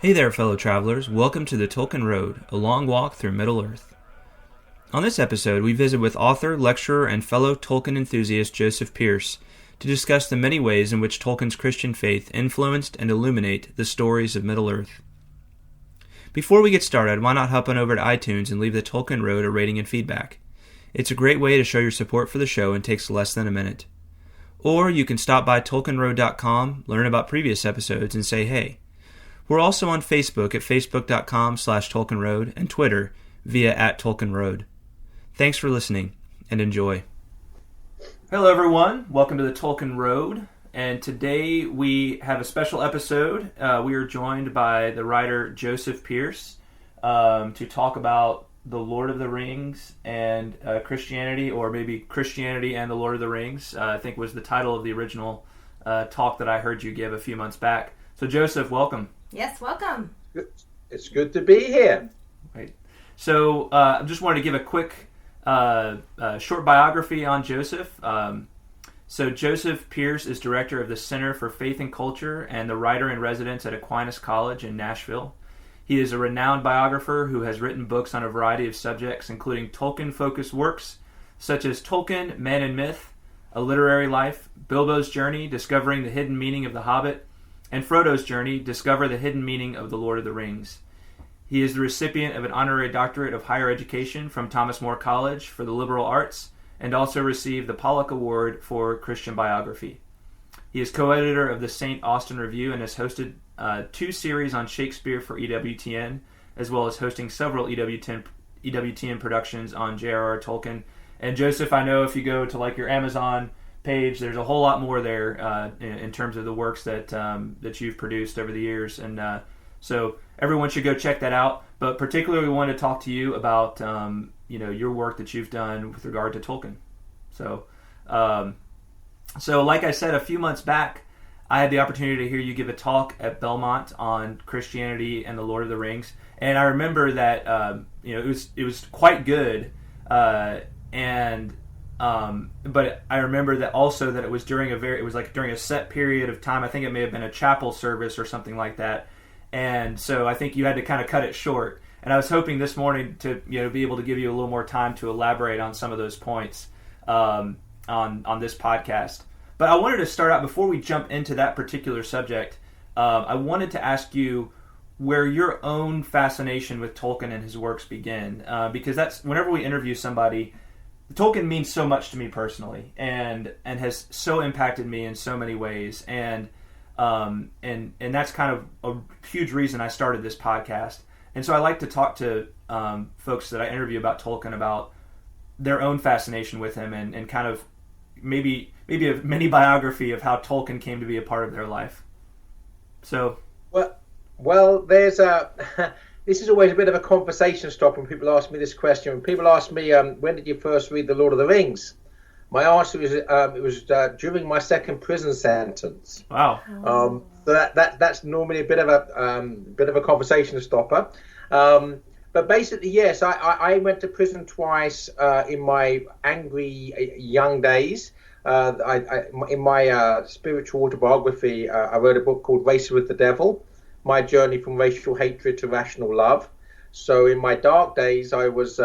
Hey there, fellow travelers. Welcome to the Tolkien Road, a long walk through Middle-earth. On this episode, we visit with author, lecturer, and fellow Tolkien enthusiast Joseph Pearce to discuss the many ways in which Tolkien's Christian faith influenced and illuminate the stories of Middle-earth. Before we get started, why not hop on over to iTunes and leave the Tolkien Road a rating and feedback? It's a great way to show your support for the show and takes less than a minute. Or you can stop by TolkienRoad.com, learn about previous episodes, and say hey. We're also on Facebook at facebook.com/TolkienRoad and Twitter via @TolkienRoad. Thanks for listening and enjoy. Hello everyone, welcome to the Tolkien Road, and today we have a special episode. We are joined by the writer Joseph Pearce to talk about the Lord of the Rings and Christianity, or maybe Christianity and the Lord of the Rings, I think was the title of the original talk that I heard you give a few months back. So Joseph, welcome. Yes, welcome. It's good to be here. Right. So I just wanted to give a quick short biography on Joseph. So Joseph Pearce is director of the Center for Faith and Culture and the writer-in-residence at Aquinas College in Nashville. He is a renowned biographer who has written books on a variety of subjects, including Tolkien-focused works such as Tolkien, Man and Myth, A Literary Life, Bilbo's Journey, Discovering the Hidden Meaning of The Hobbit, and Frodo's Journey, Discover the Hidden Meaning of the Lord of the Rings. He is the recipient of an honorary doctorate of higher education from Thomas More College for the liberal arts, and also received the Pollock Award for Christian biography. He is co-editor of the St. Austin Review and has hosted 2 series on Shakespeare for EWTN, as well as hosting several EWTN productions on J.R.R. Tolkien. And Joseph, I know if you go to like your Amazon page, there's a whole lot more there in terms of the works that you've produced over the years, and so everyone should go check that out. But particularly, we want to talk to you about your work that you've done with regard to Tolkien. So like I said, a few months back, I had the opportunity to hear you give a talk at Belmont on Christianity and the Lord of the Rings, and I remember that it was quite good, but I remember that also that it was during a set period of time. I think it may have been a chapel service or something like that. And so I think you had to kind of cut it short. And I was hoping this morning to be able to give you a little more time to elaborate on some of those points on this podcast. But I wanted to start out, before we jump into that particular subject, I wanted to ask you where your own fascination with Tolkien and his works begin, because that's whenever we interview somebody, Tolkien means so much to me personally, and has so impacted me in so many ways, and that's kind of a huge reason I started this podcast. And so I like to talk to folks that I interview about Tolkien about their own fascination with him, and kind of maybe a mini biography of how Tolkien came to be a part of their life. So well, there's this is always a bit of a conversation stopper when people ask me this question. When people ask me, when did you first read The Lord of the Rings? My answer is, it was during my second prison sentence. Wow. So that's normally a bit of a conversation stopper. But basically, yes, I went to prison twice in my angry young days. In my spiritual autobiography, I wrote a book called Race with the Devil: My Journey from Racial Hatred to Rational Love. So in my dark days, I was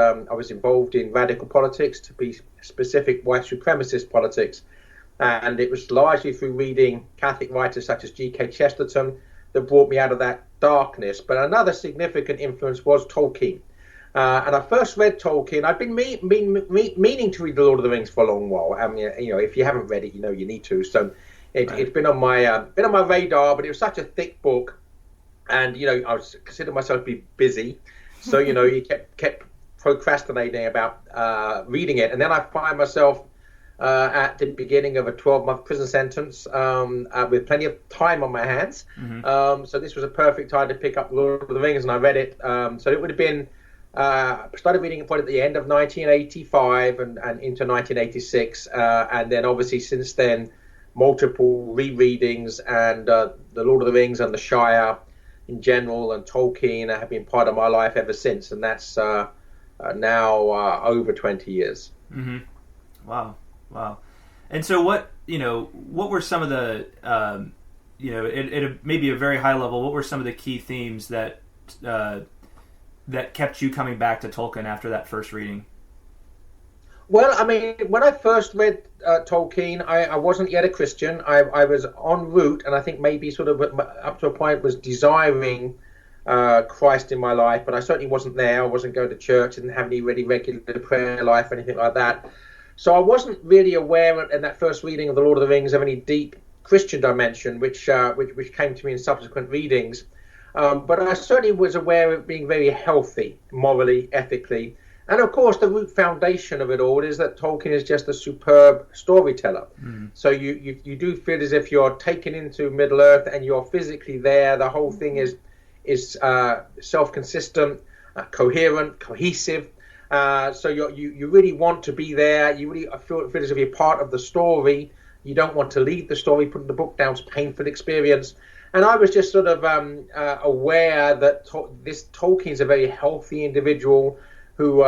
involved in radical politics, to be specific, white supremacist politics. And it was largely through reading Catholic writers such as G.K. Chesterton that brought me out of that darkness. But another significant influence was Tolkien. And I first read Tolkien. I've been meaning to read The Lord of the Rings for a long while. I mean, if you haven't read it, you need to. So it's been on my radar, but it was such a thick book. And, I was considered myself to be busy. So, you kept procrastinating about reading it. And then I find myself at the beginning of a 12-month prison sentence with plenty of time on my hands. So this was a perfect time to pick up Lord of the Rings, and I read it. So it would have been, started reading it probably at the end of 1985 and into 1986. And then obviously since then, multiple rereadings, and the Lord of the Rings and the Shire in general and Tolkien have been part of my life ever since. And that's now over 20 years. Wow. And so what were some of the, it maybe a very high level, what were some of the key themes that kept you coming back to Tolkien after that first reading? Well, I mean, when I first read Tolkien, I wasn't yet a Christian. I was en route, and I think maybe sort of up to a point was desiring Christ in my life, but I certainly wasn't there. I wasn't going to church, didn't have any really regular prayer life or anything like that. So I wasn't really aware in that first reading of The Lord of the Rings of any deep Christian dimension, which came to me in subsequent readings. But I certainly was aware of it being very healthy, morally, ethically. And of course, the root foundation of it all is that Tolkien is just a superb storyteller. So you do feel as if you're taken into Middle Earth and you're physically there. The whole thing is self-consistent, coherent, cohesive. So you really want to be there. You really feel as if you're part of the story. You don't want to leave the story. Putting the book down is a painful experience. And I was just sort of aware that this Tolkien's a very healthy individual who,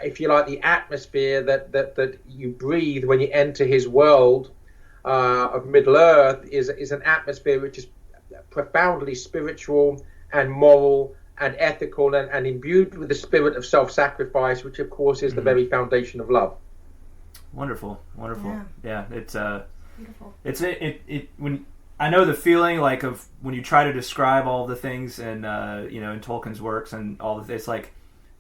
if you like, the atmosphere that you breathe when you enter his world of Middle Earth is an atmosphere which is profoundly spiritual and moral and ethical and imbued with the spirit of self-sacrifice, which of course is the very foundation of love. Wonderful. Yeah, it's beautiful. It when I know the feeling like of when you try to describe all the things in in Tolkien's works and all of this, like,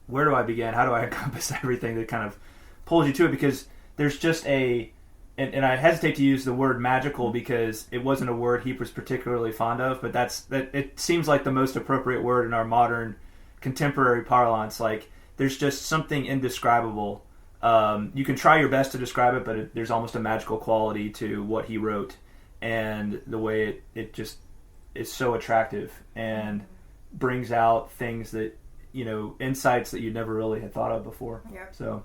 where do I begin? How do I encompass everything that kind of pulls you to it? Because there's just and I hesitate to use the word magical because it wasn't a word he was particularly fond of, but it seems like the most appropriate word in our modern contemporary parlance. Like, there's just something indescribable. You can try your best to describe it, but there's almost a magical quality to what he wrote, and the way it just is so attractive and brings out things that, insights that you never really had thought of before. Yep. So,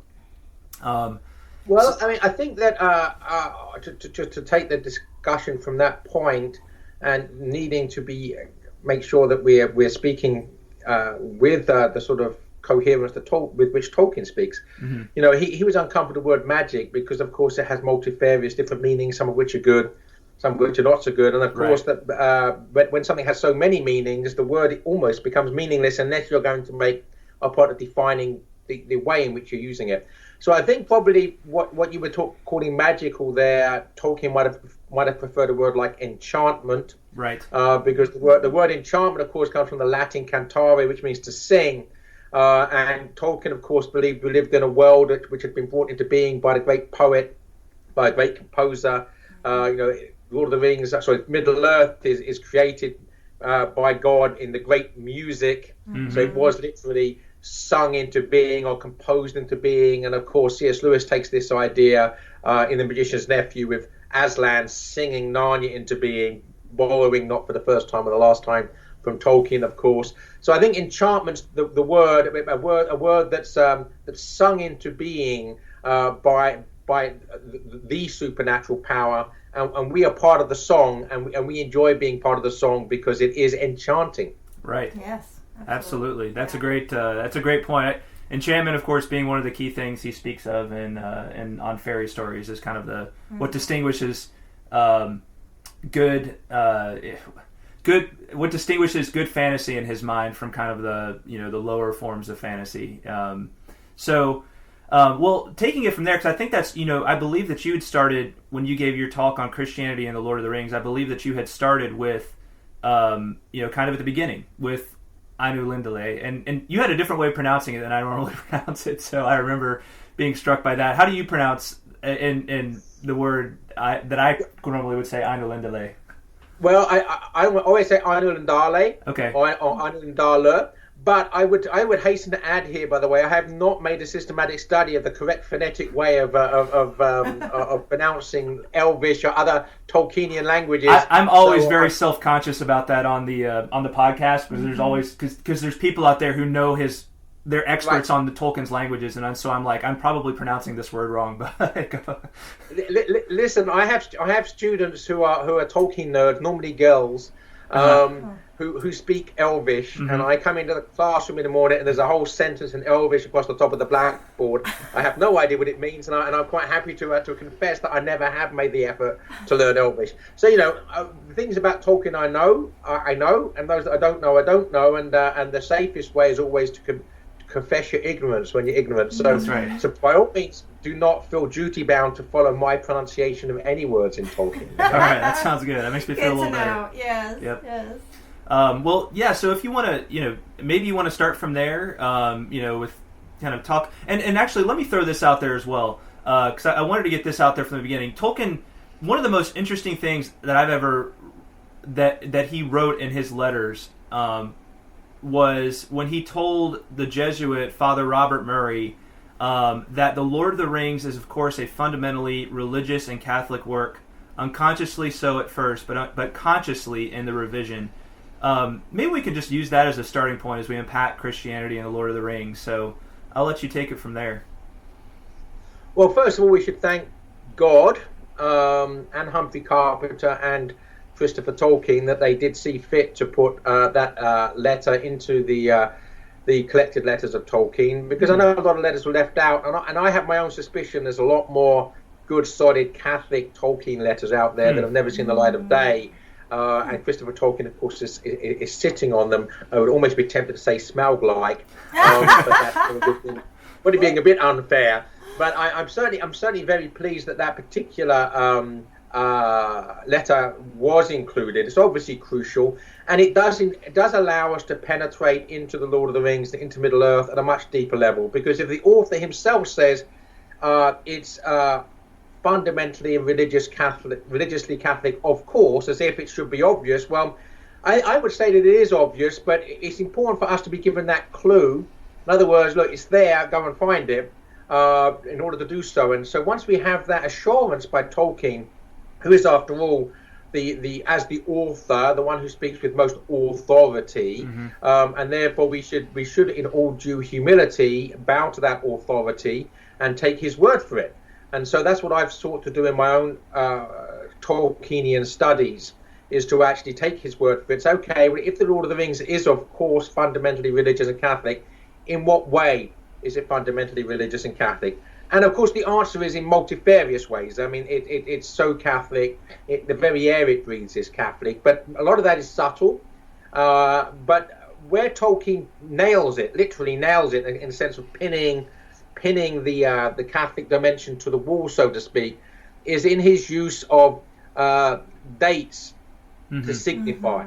well, I mean, I think that to take the discussion from that point and needing to make sure that we're speaking with the sort of coherence with which Tolkien speaks. He was uncomfortable with the word magic because, of course, it has multifarious different meanings, some of which are good, some of which are not so good. And of course, that when something has so many meanings, the word almost becomes meaningless unless you're going to make a part of defining the way in which you're using it. So I think probably what you were calling magical there, Tolkien might have preferred a word like enchantment, right? Because the word enchantment, of course, comes from the Latin cantare, which means to sing. And Tolkien, of course, believed we lived in a world which had been brought into being by the great poet, by a great composer. Lord of the Rings, Middle Earth is created by God in the great music. So it was literally sung into being or composed into being. And of course, C.S. Lewis takes this idea in The Magician's Nephew with Aslan singing Narnia into being, borrowing not for the first time or the last time from Tolkien, of course. So I think enchantment's a word that's sung into being by the supernatural power, and we are part of the song, and we enjoy being part of the song because it is enchanting. Right. Yes. Absolutely. That's a great point. Enchantment, of course, being one of the key things he speaks of in on fairy stories is kind of what distinguishes good good fantasy in his mind from kind of the lower forms of fantasy. Taking it from there, because I think that's, I believe that you had started, when you gave your talk on Christianity and the Lord of the Rings, I believe that you had started with, kind of at the beginning, with Ainu Lindale, and you had a different way of pronouncing it than I normally pronounce it, so I remember being struck by that. How do you pronounce in the word that I normally would say Ainu Lindale? Well, I always say Ainu Lindale, okay, or Ainu Lindale, But I would hasten to add here, by the way, I have not made a systematic study of the correct phonetic way of pronouncing Elvish or other Tolkienian languages. I'm always very self-conscious about that on the podcast, because there's always because there's people out there who know they're experts on the Tolkien's languages, and so I'm like, I'm probably pronouncing this word wrong. But listen, I have students who are Tolkien nerds, normally girls. Who speak Elvish, and I come into the classroom in the morning and there's a whole sentence in Elvish across the top of the blackboard. I have no idea what it means, and I'm quite happy to confess that I never have made the effort to learn Elvish. So the things about Tolkien I know, and those that I don't know, and the safest way is always to confess your ignorance when you're ignorant. So, that's right. So by all means, do not feel duty bound to follow my pronunciation of any words in Tolkien. All right, that sounds good. That makes me feel a little better. Yes. Yep. Yes. Well, yeah. So if you want to, maybe you want to start from there, with kind of talk. And actually, let me throw this out there as well, because I wanted to get this out there from the beginning. Tolkien, one of the most interesting things that I've ever that he wrote in his letters was when he told the Jesuit Father Robert Murray that The Lord of the Rings is, of course, a fundamentally religious and Catholic work, unconsciously so at first, but consciously in the revision. Maybe we could just use that as a starting point as we unpack Christianity and The Lord of the Rings. So I'll let you take it from there. Well, first of all, we should thank God and Humphrey Carpenter and Christopher Tolkien that they did see fit to put that letter into the collected letters of Tolkien, because I know a lot of letters were left out, and I have my own suspicion there's a lot more good, solid Catholic Tolkien letters out there that have never seen the light of day. And Christopher Tolkien, of course, is sitting on them. I would almost be tempted to say "smelled like," but that's would being a bit unfair. But I'm certainly very pleased that particular letter was included. It's obviously crucial, and it does allow us to penetrate into the Lord of the Rings, into Middle Earth at a much deeper level. Because if the author himself says it's fundamentally and religiously Catholic, of course, as if it should be obvious. Well, I would say that it is obvious, but it's important for us to be given that clue. In other words, look, it's there, go and find it, in order to do so. And so once we have that assurance by Tolkien, who is, after all, as the author, the one who speaks with most authority, and therefore we should, in all due humility, bow to that authority and take his word for it. And so that's what I've sought to do in my own Tolkienian studies, is to actually take his word for it. It's okay, if the Lord of the Rings is, of course, fundamentally religious and Catholic, in what way is it fundamentally religious and Catholic? And of course, the answer is in multifarious ways. I mean, it's so Catholic, the very air it breathes is Catholic, but a lot of that is subtle. But where Tolkien nails it, literally nails it, in the sense of pinning the Catholic dimension to the wall, so to speak, is in his use of dates to signify.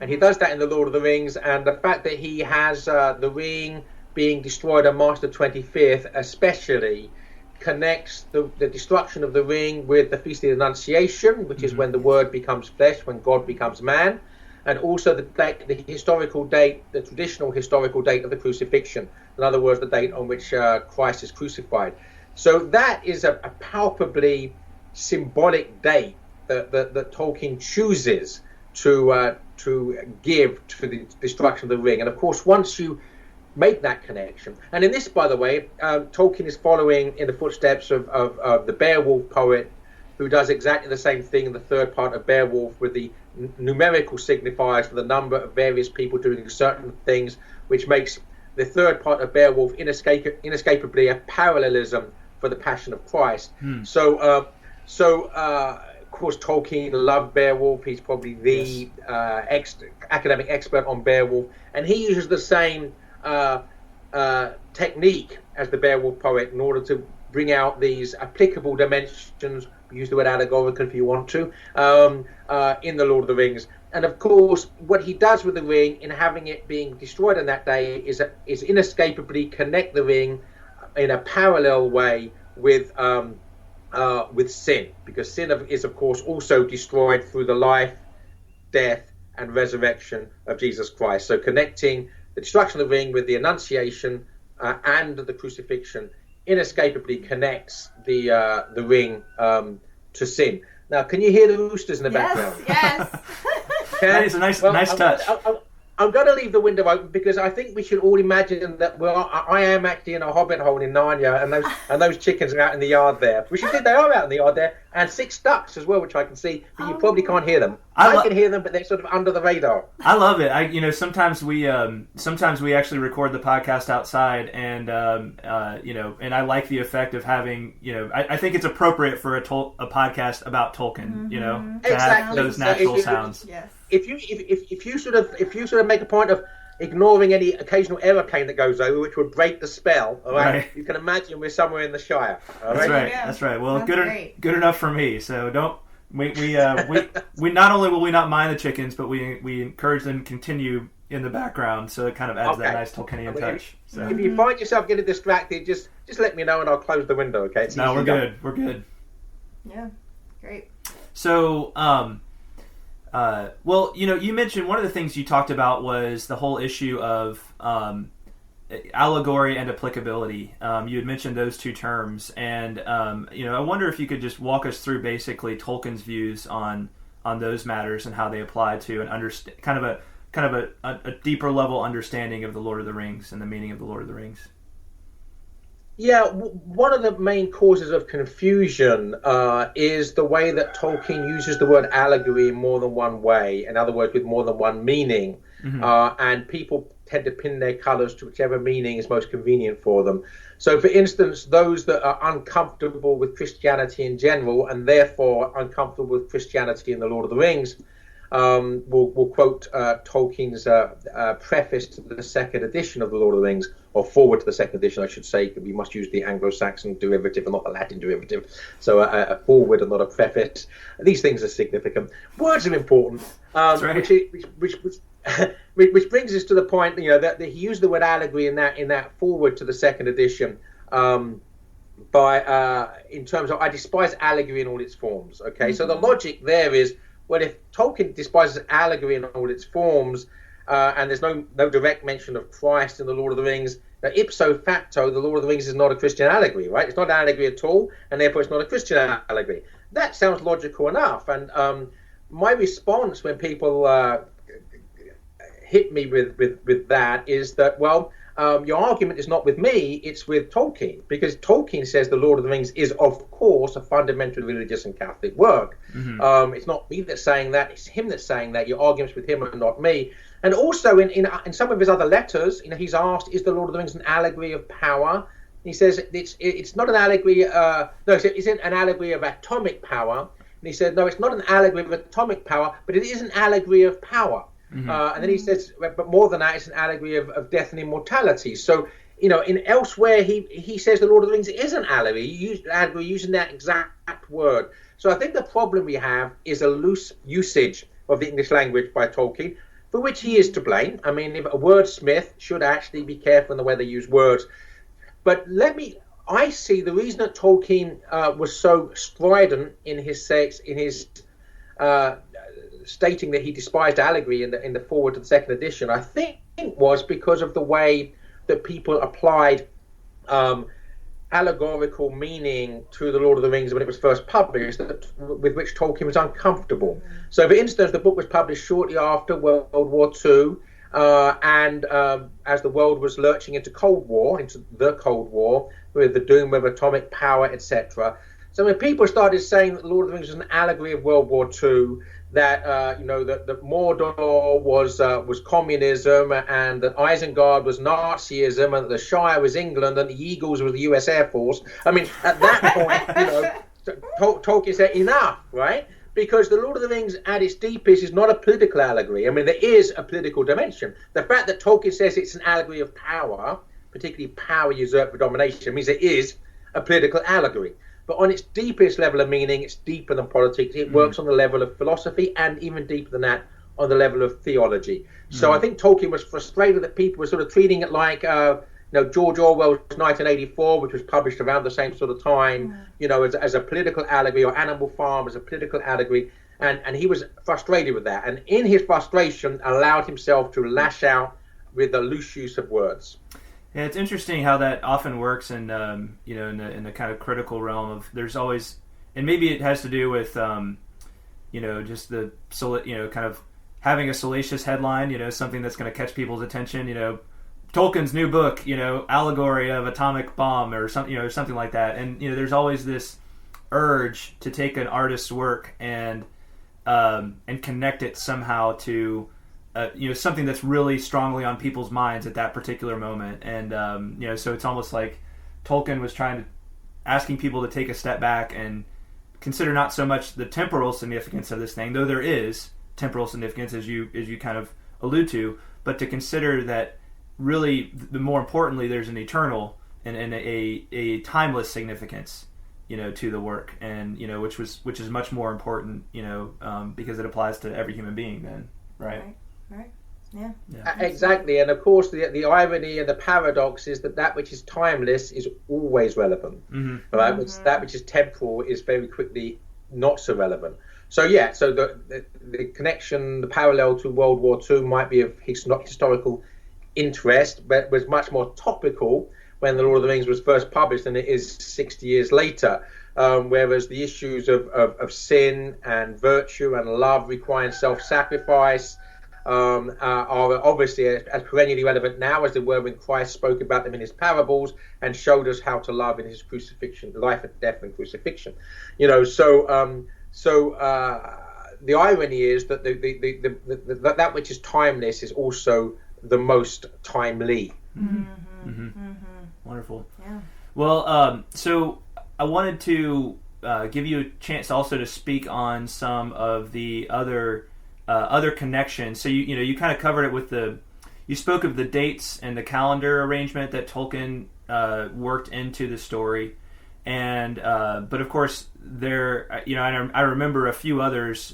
And he does that in The Lord of the Rings, and the fact that he has the ring being destroyed on March the 25th especially connects the destruction of the ring with the Feast of the Annunciation, which is when the Word becomes flesh, when God becomes man, and also the historical date, the traditional historical date of the crucifixion. In other words, the date on which Christ is crucified. So that is a palpably symbolic date that Tolkien chooses to give to the destruction of the ring. And of course, once you make that connection, and in this, by the way, Tolkien is following in the footsteps of the Beowulf poet, who does exactly the same thing in the third part of Beowulf with the numerical signifiers for the number of various people doing certain things, which makes the third part of Beowulf inescapably a parallelism for the Passion of Christ. So of course, Tolkien loved Beowulf. He's probably the academic expert on Beowulf, and he uses the same technique as the Beowulf poet in order to bring out these applicable dimensions. Use the word allegorical if you want to, in the Lord of the Rings. And of course, what he does with the ring, in having it being destroyed on that day, is inescapably connect the ring in a parallel way with sin, because sin is of course also destroyed through the life, death, and resurrection of Jesus Christ. So connecting the destruction of the ring with the Annunciation and the crucifixion inescapably connects the ring to sin. Now, can you hear the roosters in the background? Yes. That is a nice touch. I'm going to leave the window open because I think we should all imagine that I am actually in a hobbit hole in Narnia, and those chickens are out in the yard there. Which indeed they are out in the yard there, and 6 ducks as well, which I can see, but you probably can't hear them. I can hear them, but they're sort of under the radar. I love it. Sometimes we actually record the podcast outside, and and I like the effect of having I think it's appropriate for a podcast about Tolkien, to have those natural sounds. Yes. If you sort of make a point of ignoring any occasional aeroplane that goes over, which would break the spell, all right? You can imagine we're somewhere in the Shire. All right? That's right. Well, good enough for me. So don't we not only will we not mind the chickens, but we encourage them to continue in the background, so it kind of adds that nice Tolkienian touch. So if you find yourself getting distracted, just let me know and I'll close the window. Okay? We're good. We're good. Yeah. Great. So. You mentioned one of the things you talked about was the whole issue of allegory and applicability. You had mentioned those two terms, and I wonder if you could just walk us through basically Tolkien's views on those matters and how they apply to a deeper level understanding of the Lord of the Rings and the meaning of the Lord of the Rings. Yeah, one of the main causes of confusion is the way that Tolkien uses the word allegory in more than one way. In other words, with more than one meaning. And people tend to pin their colours to whichever meaning is most convenient for them. So, for instance, those that are uncomfortable with Christianity in general and therefore uncomfortable with Christianity in the Lord of the Rings will quote Tolkien's preface to the second edition of the Lord of the Rings, or forward to the second edition, I should say. We must use the Anglo-Saxon derivative and not the Latin derivative. So a forward and not a preface. These things are significant. Words are important, which brings us to the point, that he used the word allegory in that forward to the second edition. In terms of, I despise allegory in all its forms. Okay, so the logic there is, well, if Tolkien despises allegory in all its forms, and there's no direct mention of Christ in the Lord of the Rings, now ipso facto, the Lord of the Rings is not a Christian allegory, right? It's not an allegory at all, and therefore it's not a Christian allegory. That sounds logical enough, and my response when people hit me with that is that, well, your argument is not with me, it's with Tolkien, because Tolkien says the Lord of the Rings is, of course, a fundamental religious and Catholic work. It's not me that's saying that, it's him that's saying that. Your argument's with him and not me. And also in some of his other letters, he's asked, is the Lord of the Rings an allegory of power? He says it's not an allegory. Is it an allegory of atomic power? And he said, no, it's not an allegory of atomic power, but it is an allegory of power. And then he says, but more than that, it's an allegory of death and immortality. So, in elsewhere, he says the Lord of the Rings is an allegory, using that exact word. So I think the problem we have is a loose usage of the English language by Tolkien, for which he is to blame. I mean, if a wordsmith should actually be careful in the way they use words. But I see the reason that Tolkien was so strident in his stating that he despised allegory in the forward to the second edition, I think was because of the way that people applied allegorical meaning to the Lord of the Rings when it was first published, with which Tolkien was uncomfortable. So, for instance, the book was published shortly after World War II, and as the world was lurching into the Cold War, with the doom of atomic power, etc. So when people started saying that the Lord of the Rings was an allegory of World War II, that that Mordor was communism, and that Isengard was Nazism, and that the Shire was England, and the Eagles were the U.S. Air Force. I mean, at that point, Tolkien said enough, right? Because the Lord of the Rings, at its deepest, is not a political allegory. I mean, there is a political dimension. The fact that Tolkien says it's an allegory of power, particularly power usurped for domination, means it is a political allegory. But on its deepest level of meaning, it's deeper than politics. It works on the level of philosophy, and even deeper than that, on the level of theology. So I think Tolkien was frustrated that people were sort of treating it like George Orwell's 1984, which was published around the same sort of time, as a political allegory, or Animal Farm as a political allegory. And he was frustrated with that. And in his frustration, allowed himself to lash out with the loose use of words. Yeah, it's interesting how that often works, in in the kind of critical realm of there's always, and maybe it has to do with just the kind of having a salacious headline, something that's going to catch people's attention, Tolkien's new book, Allegory of atomic bomb or something, something like that, and there's always this urge to take an artist's work and connect it somehow to something that's really strongly on people's minds at that particular moment. And so it's almost like Tolkien was asking people to take a step back and consider not so much the temporal significance of this thing, though there is temporal significance as you kind of allude to, but to consider that really, more importantly, there's an eternal and a timeless significance to the work, and which is much more important, because it applies to every human being then, right. Yeah. Exactly. And of course the irony and the paradox is that which is timeless is always relevant. Mm-hmm. Right? Mm-hmm. That which is temporal is very quickly not so relevant. So the connection, the parallel to World War II might be of historical interest, but was much more topical when The Lord of the Rings was first published than it is 60 years later. Whereas the issues of sin and virtue and love requiring self-sacrifice are obviously as perennially relevant now as they were when Christ spoke about them in his parables and showed us how to love in his crucifixion, life and death and crucifixion. So the irony is that that which is timeless is also the most timely. Mm-hmm. Mm-hmm. Mm-hmm. Wonderful. Yeah. Well, so I wanted to give you a chance also to speak on some of the other connections. So you kind of covered it with you spoke of the dates and the calendar arrangement that Tolkien worked into the story, and but of course there I remember a few others.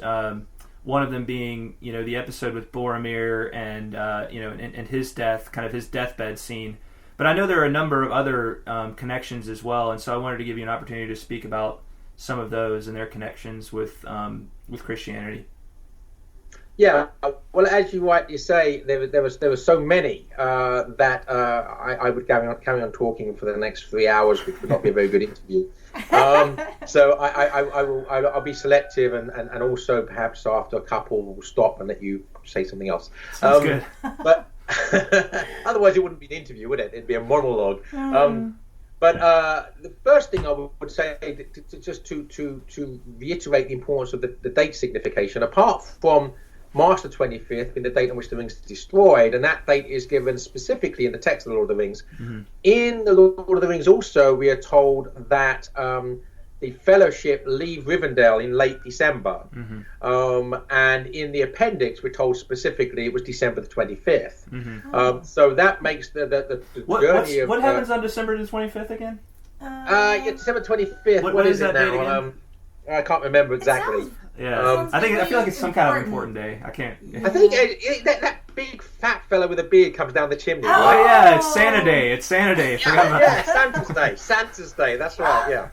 One of them being the episode with Boromir and and his death, kind of his deathbed scene. But I know there are a number of other connections as well, and so I wanted to give you an opportunity to speak about some of those and their connections with Christianity. Yeah, well, as you rightly say, there was so many that I would carry on talking for the next 3 hours, which would not be a very good interview. So I'll be selective and also perhaps after a couple we'll stop and let you say something else. Sounds good. But otherwise it wouldn't be an interview, would it? It'd be a monologue. But the first thing I would say, just to reiterate the importance of the date signification, apart from March the 25th being the date on which the rings are destroyed, and that date is given specifically in the text of the Lord of the Rings. Mm-hmm. In the Lord of the Rings also we are told that the Fellowship leave Rivendell in late December. Mm-hmm. And in the appendix we're told specifically it was December the 25th. Mm-hmm. So that makes the journey of... What happens on December the 25th again? December 25th. What is it that now? date again? I can't remember exactly. I feel like it's some kind of important day. I can't. I think that big fat fella with a beard comes down the chimney. Oh right? yeah, it's Santa Day. It's Santa Day. Forgot about that. Santa's Day. Santa's Day. That's right. Yeah.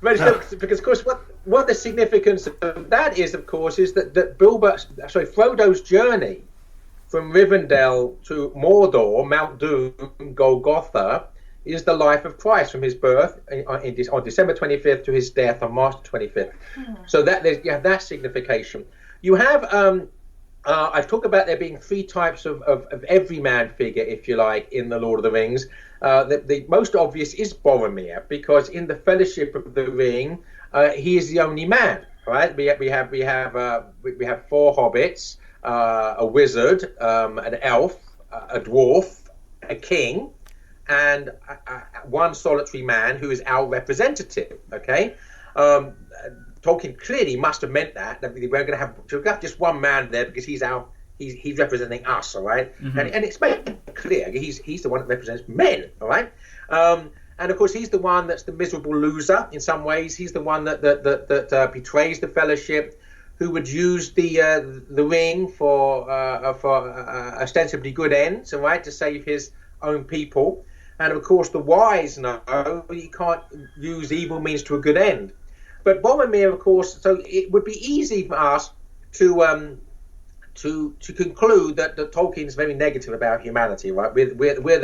Because of course, what the significance of that is, of course, is that Frodo's journey from Rivendell to Mordor, Mount Doom, Golgotha, is the life of Christ from his birth on December 25th to his death on March 25th. So you have that signification. You have, I've talked about there being three types of everyman figure, if you like, in the Lord of the Rings. The most obvious is Boromir, because in the Fellowship of the Ring, he is the only man. Right? We have four hobbits, a wizard, an elf, a dwarf, a king, and one solitary man who is our representative. Okay, Tolkien clearly must have meant that we we're going to have just one man there because he's representing us. All right, mm-hmm. and it's made clear he's the one that represents men. All right, and of course he's the one that's the miserable loser in some ways. He's the one that betrays the Fellowship, who would use the ring for ostensibly good ends. All right, to save his own people. And of course, the wise know you can't use evil means to a good end. But Boromir, of course, so it would be easy for us to to conclude that Tolkien is very negative about humanity, right? We're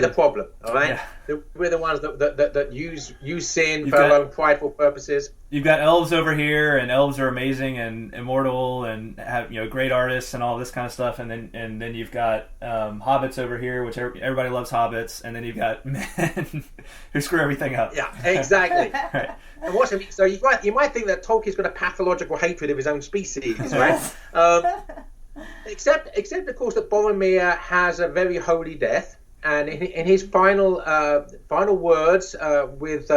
the problem, all right? Yeah. We're the ones that use sin for our own prideful purposes. You've got elves over here, and elves are amazing and immortal and have great artists and all this kind of stuff, and then you've got hobbits over here, which everybody loves hobbits, and then you've got men who screw everything up. Yeah, exactly. Right. And so you might think that Tolkien's got a pathological hatred of his own species, right? Except of course that Boromir has a very holy death, and in his final words with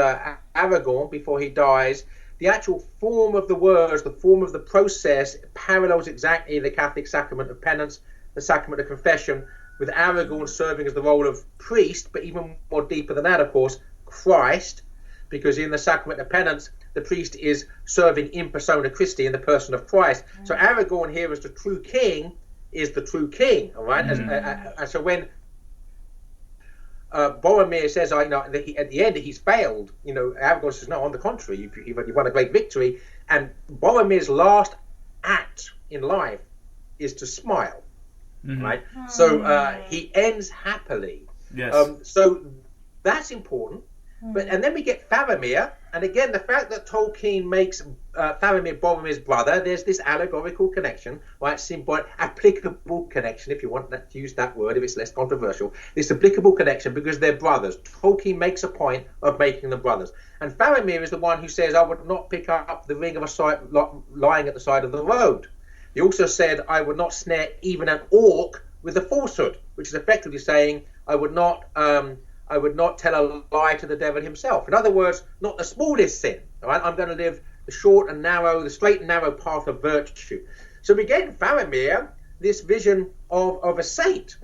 Aragorn before he dies, the actual form of the words, the form of the process, parallels exactly the Catholic sacrament of penance, the sacrament of confession, with Aragorn serving as the role of priest, but even more deeper than that, of course, Christ, because in the sacrament of penance, the priest is serving in persona Christi, in the person of Christ. So Aragorn here as the true king is the true king, all right? And so when Boromir says, at the end he's failed, Aragorn says, no, on the contrary, you won a great victory. And Boromir's last act in life is to smile, right? So he ends happily. Yes. So that's important. And then we get Faramir, and again, the fact that Tolkien makes Faramir Boromir's brother, there's this allegorical connection, right? Symbolic, applicable connection, if you want to use that word, if it's less controversial. This applicable connection because they're brothers. Tolkien makes a point of making them brothers. And Faramir is the one who says, I would not pick up the ring of a sight lying at the side of the road. He also said, I would not snare even an orc with a falsehood, which is effectively saying, I would not tell a lie to the devil himself. In other words, not the smallest sin. All right? I'm going to live the straight and narrow path of virtue. So we get in Faramir this vision of a saint,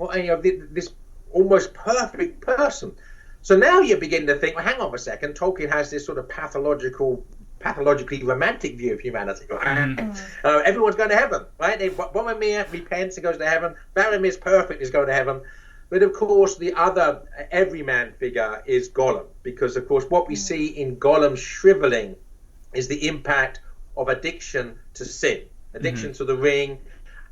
this almost perfect person. So now you begin to think, well, hang on a second, Tolkien has this sort of pathologically romantic view of humanity. Right? Everyone's going to heaven, right? Boromir repents and goes to heaven. Faramir's perfect, is going to heaven. But of course, the other everyman figure is Gollum, because of course what we see in Gollum shriveling is the impact of addiction to sin, addiction to the ring.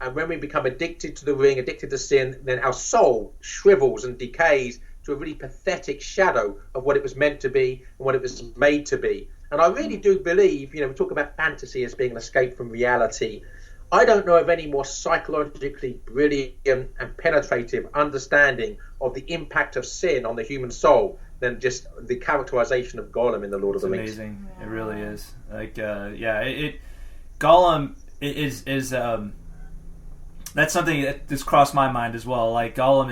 And when we become addicted to the ring, addicted to sin, then our soul shrivels and decays to a really pathetic shadow of what it was meant to be and what it was made to be. And I really do believe, we talk about fantasy as being an escape from reality. I don't know of any more psychologically brilliant and penetrative understanding of the impact of sin on the human soul than just the characterization of Gollum in The Lord of the Rings. It's amazing. It really is. Gollum is that's something that just crossed my mind as well. Like, Gollum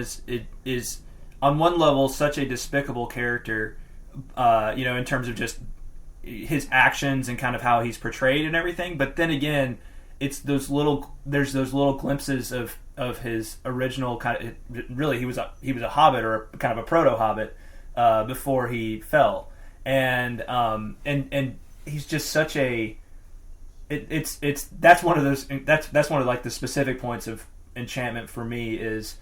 is on one level such a despicable character, in terms of just his actions and kind of how he's portrayed and everything. But then again, there's those little glimpses of his original kind of, really he was a hobbit, or kind of a proto hobbit before he fell, and he's just such a that's one of like the specific points of enchantment for me, is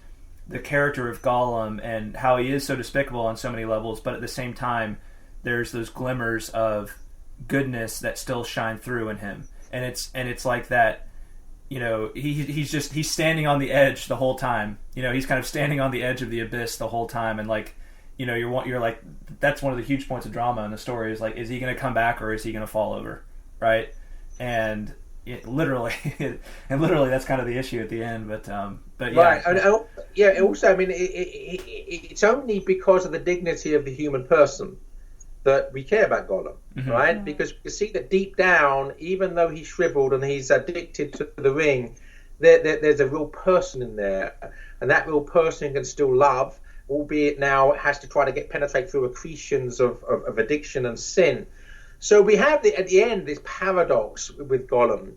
the character of Gollum and how he is so despicable on so many levels, but at the same time there's those glimmers of goodness that still shine through in him. And it's like that, he's standing on the edge the whole time. He's kind of standing on the edge of the abyss the whole time, and like, you're like, that's one of the huge points of drama in the story, is like, is he going to come back or is he going to fall over, right? And literally that's kind of the issue at the end. But yeah, right. And also, I mean, it's only because of the dignity of the human person that we care about Gollum, right? Because you see that deep down, even though he's shriveled and he's addicted to the ring, there's a real person in there, and that real person can still love, albeit now it has to try to penetrate through accretions of addiction and sin. So we have at the end this paradox with Gollum,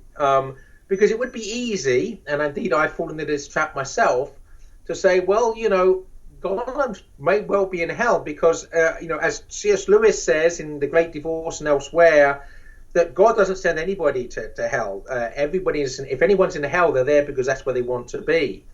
because it would be easy, and indeed I've fallen into this trap myself, to say, well, Gollum may well be in hell because, as C.S. Lewis says in The Great Divorce and elsewhere, that God doesn't send anybody to hell. If anyone's in hell, they're there because that's where they want to be.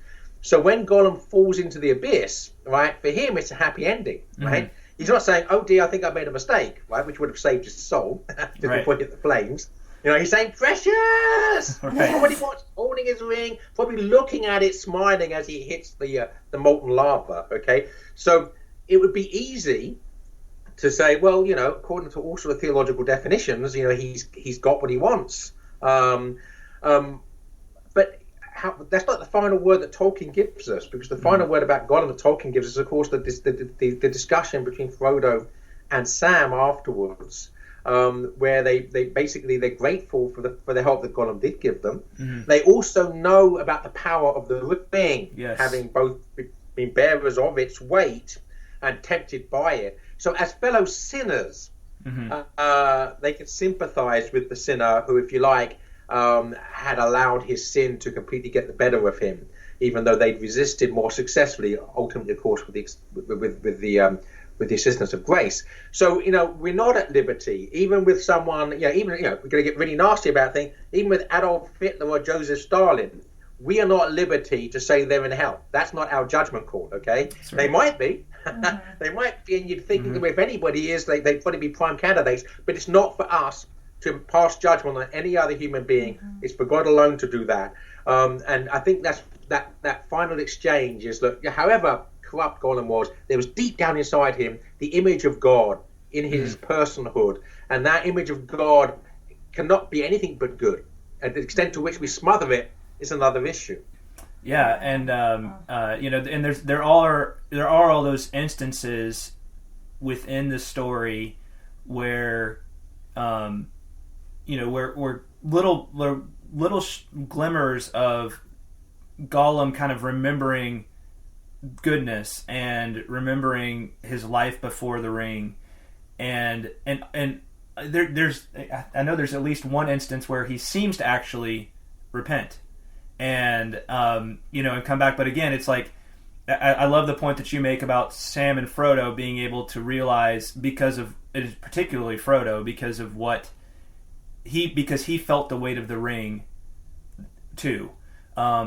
So when Gollum falls into the abyss, right, for him it's a happy ending, right? He's not saying, oh dear, I think I made a mistake, right, which would have saved his soul to put it in the flames. He's saying precious. Right. Somebody wants holding his ring, probably looking at it, smiling as he hits the molten lava. Okay, so it would be easy to say, well, according to all sort of theological definitions, he's got what he wants. But that's not the final word that Tolkien gives us, because the final word about Gollum that Tolkien gives us, of course, the discussion between Frodo and Sam afterwards, where they're grateful for the help that Gollum did give them. Mm-hmm. They also know about the power of the ring, having both been bearers of its weight and tempted by it. So as fellow sinners, they can sympathize with the sinner who, if you like, had allowed his sin to completely get the better of him, even though they'd resisted more successfully, ultimately, of course, with the assistance of grace. So, we're not at liberty, even with someone, we're going to get really nasty about things, even with Adolf Hitler or Joseph Stalin, we are not at liberty to say they're in hell. That's not our judgment call, okay? Right. They might be. They might be, and you'd think if anybody is, they'd probably be prime candidates, but it's not for us to pass judgment on any other human being. It's for God alone to do that. And I think that final exchange is, look, however corrupt Gollum was, there was deep down inside him the image of God in his personhood, and that image of God cannot be anything but good. And the extent to which we smother it is another issue. Yeah, and and there are all those instances within the story where where little glimmers of Gollum kind of remembering goodness and remembering his life before the ring, and there's I know there's at least one instance where he seems to actually repent and and come back. But again, it's like I love the point that you make about Sam and Frodo being able to realize, because of it is particularly Frodo, because he felt the weight of the ring too.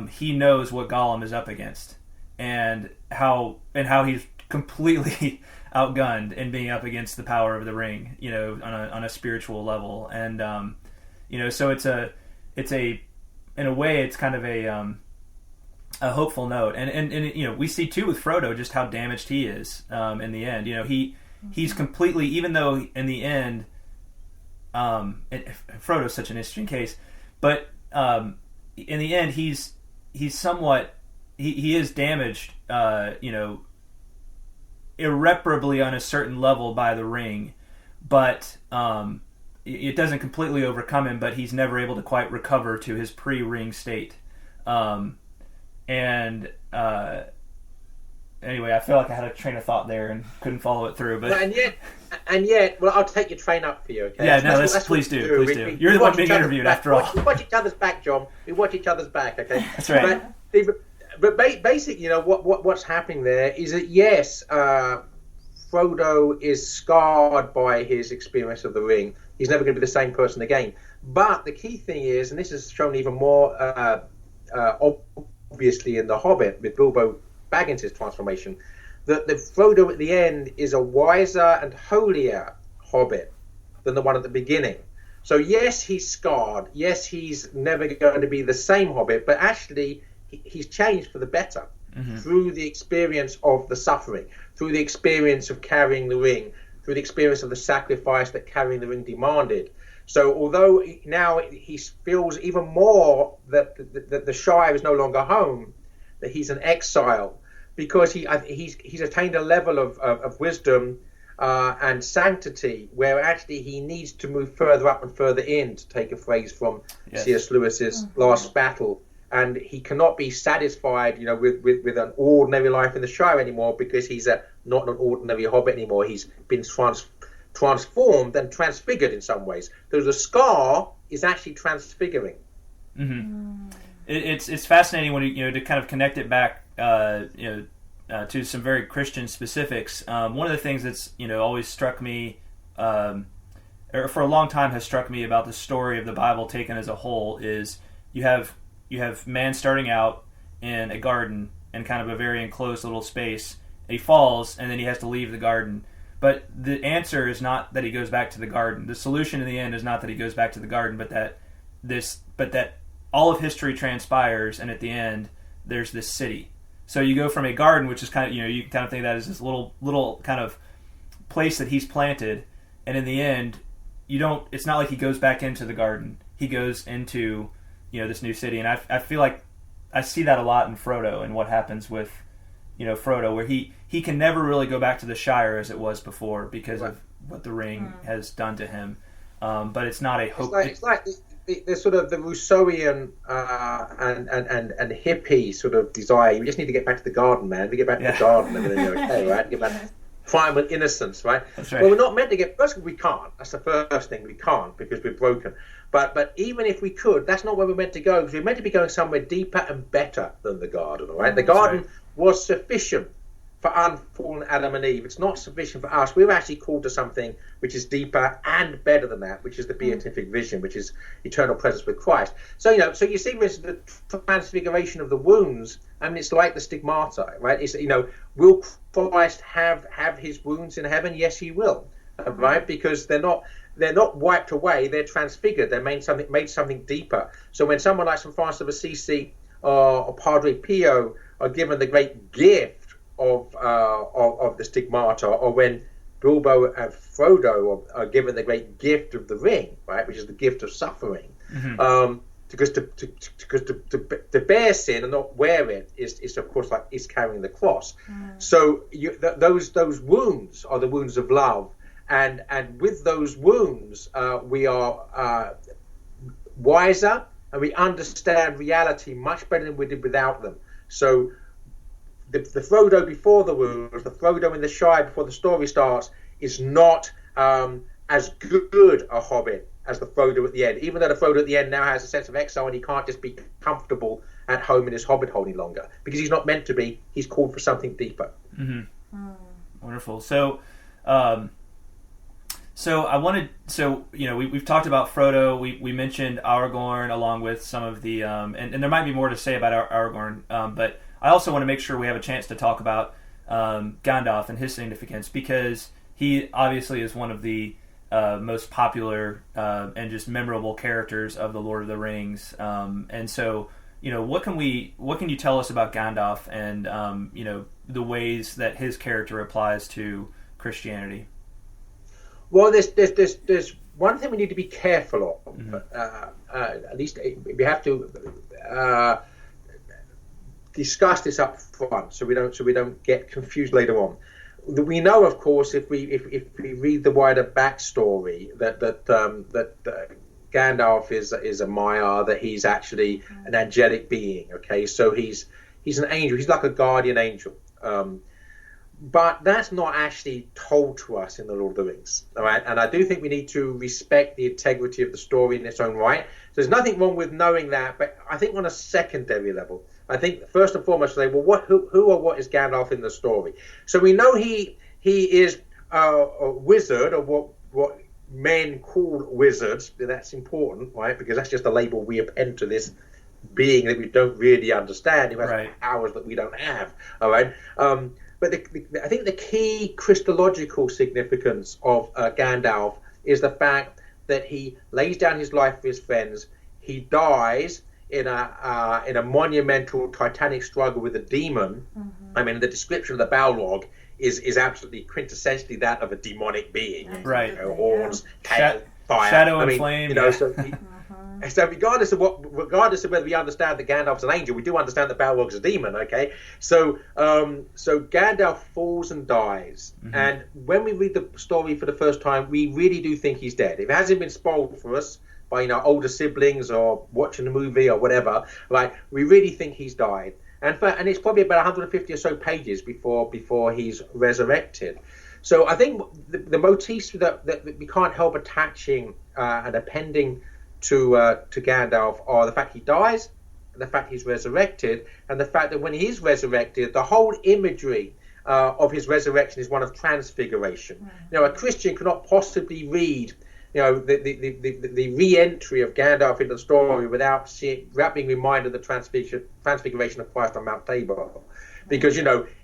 He knows what Gollum is up against, and how he's completely outgunned in being up against the power of the ring, on a spiritual level. And so it's a in a way it's kind of a hopeful note. And we see too with Frodo just how damaged he is in the end. He's completely, even though in the end Frodo's such an interesting case, but in the end he's somewhat he is damaged irreparably on a certain level by the ring, but it doesn't completely overcome him, but he's never able to quite recover to his pre-ring state. Anyway, I feel like I had a train of thought there and couldn't follow it through. But and yet, well, I'll take your train up for you. Okay? Yeah, please do. You're the one being interviewed, after all. We watch each other's back, John. We watch each other's back. Okay, that's right. But basically, what's happening there is that yes, Frodo is scarred by his experience of the ring. He's never going to be the same person again. But the key thing is, and this is shown even more obviously in The Hobbit with Bilbo Baggins' transformation, that the Frodo at the end is a wiser and holier Hobbit than the one at the beginning. So yes, he's scarred. Yes, he's never going to be the same Hobbit, but actually he's changed for the better through the experience of the suffering, through the experience of carrying the ring, through the experience of the sacrifice that carrying the ring demanded. So although now he feels even more that the Shire is no longer home, that he's an exile, because he's attained a level of wisdom and sanctity where actually he needs to move further up and further in, to take a phrase from C.S. Lewis's Last Battle. And he cannot be satisfied, with an ordinary life in the Shire anymore, because he's not an ordinary Hobbit anymore. He's been transformed and transfigured in some ways. So the scar is actually transfiguring. Mm-hmm. It's fascinating when to kind of connect it back to some very Christian specifics. One of the things that's always struck me, or for a long time has struck me about the story of the Bible taken as a whole, is you have man starting out in a garden in kind of a very enclosed little space. And he falls, and then he has to leave the garden. But the answer is not that he goes back to the garden. The solution in the end is not that he goes back to the garden, but that all of history transpires, and at the end there's this city. So you go from a garden, which is kind of, you kind of think that is this little kind of place that he's planted, and in the end, it's not like he goes back into the garden. He goes into, this new city, and I feel like I see that a lot in Frodo and what happens with, Frodo, where he can never really go back to the Shire as it was before because of what the ring has done to him. But it's not a hope. It's like the sort of the Rousseauian and hippie sort of desire. You just need to get back to the garden, man. To get back to the garden, and then you're okay, right? Get back to primal innocence, right? That's right. Well, we're not meant to get. First, we can't. That's the first thing. We can't because we're broken. But even if we could, that's not where we're meant to go. Because we're meant to be going somewhere deeper and better than the garden, all right? The garden was sufficient for unfallen Adam and Eve. It's not sufficient for us. We're actually called to something which is deeper and better than that, which is the beatific vision, which is eternal presence with Christ. So you see this, the transfiguration of the wounds. I mean, it's like the stigmata, right? It's will Christ have his wounds in heaven? Yes, he will, right? Because they're not wiped away. They're transfigured. They're made something deeper. So when someone like St. Francis of Assisi or Padre Pio are given the great gift of the stigmata, or when Bilbo and Frodo are given the great gift of the ring, right, which is the gift of suffering, because to bear sin and not wear it is of course like is carrying the cross. So those wounds are the wounds of love, and with those wounds we are wiser, and we understand reality much better than we did without them. So the Frodo before the wounds, the Frodo in the Shire before the story starts, is not as good a hobbit as the Frodo at the end, even though the Frodo at the end now has a sense of exile and he can't just be comfortable at home in his hobbit hole any longer, because he's not meant to be. He's called for something deeper. Wonderful. So we've talked about Frodo. We mentioned Aragorn along with some of the and there might be more to say about Aragorn, but I also want to make sure we have a chance to talk about Gandalf and his significance, because he obviously is one of the most popular and just memorable characters of the Lord of the Rings. And so, what can you tell us about Gandalf and the ways that his character applies to Christianity? Well, there's one thing we need to be careful of. At least we have to discuss this up front, so we don't get confused later on. We know, of course, if we read the wider backstory, that Gandalf is a Maiar, that he's actually an angelic being. Okay, so he's an angel. He's like a guardian angel. But that's not actually told to us in the Lord of the Rings, all right? And I do think we need to respect the integrity of the story in its own right. So there's nothing wrong with knowing that, but I think on a secondary level, I think first and foremost, say, well, who or what is Gandalf in the story? So we know he is a wizard, or what men call wizards. That's important, right? Because that's just a label we append to this being that we don't really understand, who has powers that we don't have, all right? But I think the key Christological significance of Gandalf is the fact that he lays down his life for his friends. He dies in a monumental titanic struggle with a demon. I mean, the description of the Balrog is absolutely quintessentially that of a demonic being. Right. Horns, tail, fire. Shadow and flame. So regardless of whether we understand that Gandalf's an angel, we do understand that Balrog's a demon. Okay, so Gandalf falls and dies, and when we read the story for the first time, we really do think he's dead. If it hasn't been spoiled for us by older siblings or watching the movie or whatever, like, we really think he's died, and it's probably about 150 or so pages before he's resurrected. So I think the motifs that we can't help attaching and appending to Gandalf are the fact he dies, the fact he's resurrected, and the fact that when he is resurrected, the whole imagery of his resurrection is one of transfiguration. A Christian cannot possibly read the re-entry of Gandalf into the story without being reminded of the transfiguration of Christ on Mount Tabor, because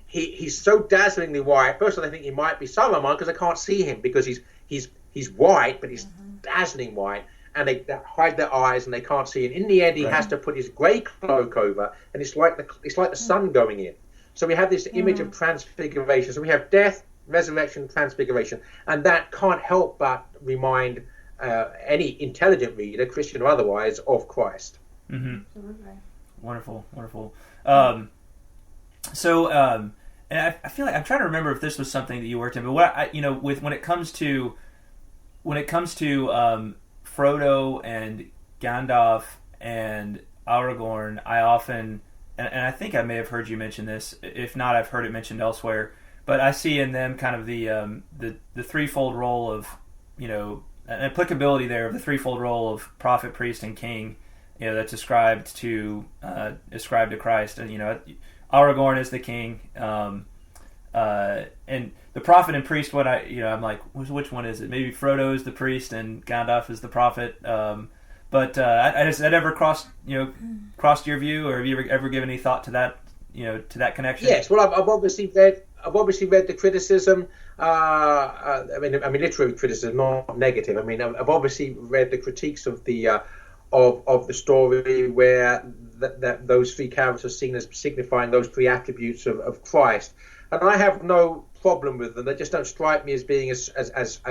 he's so dazzlingly white. First of all, I think he might be Saruman because I can't see him because he's white, but he's dazzling white, and they hide their eyes and they can't see. And in the end, he has to put his grey cloak over, and it's like the sun going in. So we have this image of transfiguration. So we have death, resurrection, transfiguration, and that can't help but remind any intelligent reader, Christian or otherwise, of Christ. Mm-hmm. Absolutely. Wonderful. And I feel like I'm trying to remember if this was something that you worked in, but when it comes to Frodo and Gandalf and Aragorn, I often, and I think I may have heard you mention this. If not, I've heard it mentioned elsewhere. But I see in them kind of the threefold role of, an applicability there of the threefold role of prophet, priest, and king. That's ascribed to Christ. And Aragorn is the king, and the prophet and priest. I'm like, which one is it? Maybe Frodo is the priest and Gandalf is the prophet. But has that ever crossed your view, or have you ever given any thought to that? To that connection? Yes. Well, I've obviously read the criticism. I mean, literary criticism, not negative. I mean, I've obviously read the critiques of the story where those three characters are seen as signifying those three attributes of Christ, and I have no problem with them. They just don't strike me as being as